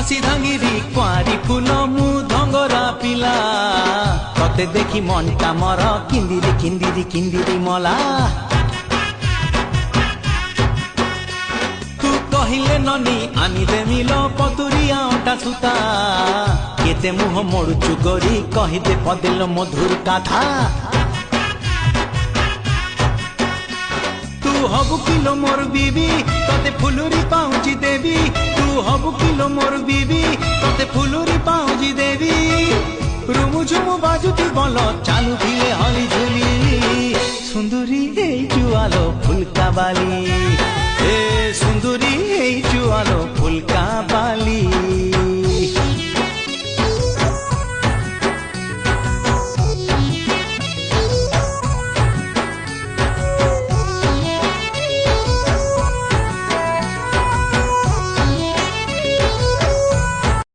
सिधांगिरी कुआरी फूल मु धंगरा पिला तते देखी मनटा मर किंदिरी किंदिरी किंदिरी मला तू कहिले ननी आनी देमिल पतुरिया अटा सुता केते मुह मोड़ुचु गोरी कहिदे पदेल मधुर कथा तू हबु किलो मोर बीबी तते फुलुरी पाउची देवी तू हबु किलो मोर बीबी तते फुलुरी पाउची देवी रुमु झुमु बाजुती बोलो चालू भिले हली झुली सुंदरी ए जुआलो फुलका बाली।